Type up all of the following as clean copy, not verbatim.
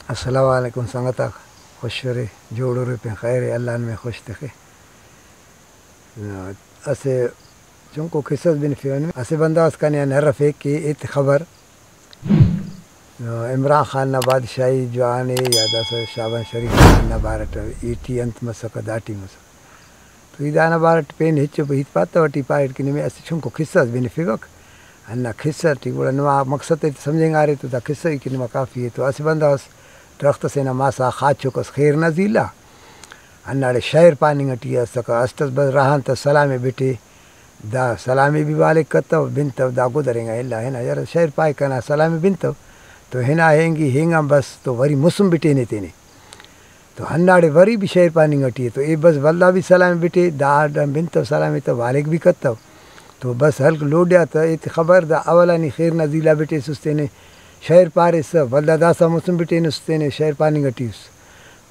अस्सलाम वालेकुम संगता खुश रे जोड़ो रे पे खैर अल्लाह में खुश तके असे चुनको किसस बिन फिरन असे बंदा उसका ने नरफे की इत खबर इमरान खान ना बादशाही जवान या दस शाबान शरीफ ना भारत ईटी अंत मसक दाटी मस तो इदाना भारत पेन हिच हित पाता वटी पाइट कि में असे चुनको किसस बिन फिवक अन्ना खिस्सा टी बोला नवा मकसद है समझेंगे आ रहे तो दा खिस्सा ही कि नवा काफ़ी है तो असे बंदा दरख्त से न मासा खाचो कस खैर न जीला अन्नाड़े शहर पानी घटिया सका अस्तस बस रहान तो सलामे बेटे दा सलामी भी वाले कतव बिनतव दा गुदरेंगा इल्ला है ना यार शहर पाए कना सलामी बिनतव तो हिना हेंगी हेंगा बस तो वरी मुसुम बिटे ने तेने तो हन्नाड़े वरी भी शहर पानी घटिए तो ये बस वल्ला भी सलामी बिटे दा बिनतव सलामी तो वाले भी कतव तो बस हल्क लोडिया तो ये खबर दा अवला नहीं खैर न जीला बेटे सुस्ते ने शहर पारे सब वल्दा दासा मुसुम बिटे नुस्ते ने शहर पानी घटीस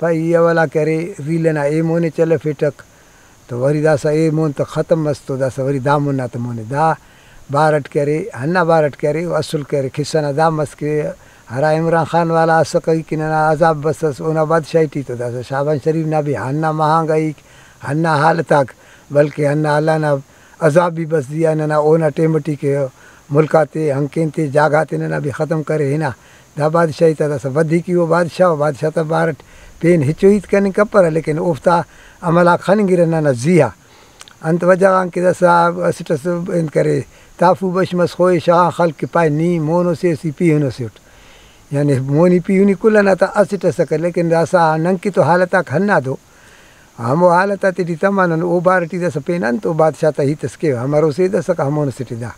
भाई ये वाला करे रीलना ए मोने चले फिटक तो वरी दासा ए मोन तो ख़त्म मस्त तो दासा वरी दामुन ना तो मोने दा बारट करे हन्ना बारट करे असुल करे खिस्सा दा मस के हरा इमरान खान वाला असकई कि ना अजाब बस ओना बादशाही थी तो दासा शाबान शरीफ ना भी हन्ना महंगाई हन्ना हाल तक बल्कि हन्ना अल्लाह ना अजाब भी बस दिया ना ओना टेमटी के मुल्काते हंकेंते जागाते ना भी ख़त्म करे है ना दा बादशाही था वधी की वो बादशाह तो बारट पेन हिचोहित करने कपर लेकिन उफ्ता अमला खान गिरना न जिया अंत वजह के दसा असिटस इन करे ताफू बशमस खोए शाह खल के पाए नी मोनो से सी पी होनो से यानी मोनी पी हुनी कुल ना था असिटस कर लेकिन दसा नंकी तो हालत खन्ना दो हम हालत तेरी तमान ओ बारटी दस पेन अंत बादशाह ही तस्के हमारो से दस का हमोन सिटी दा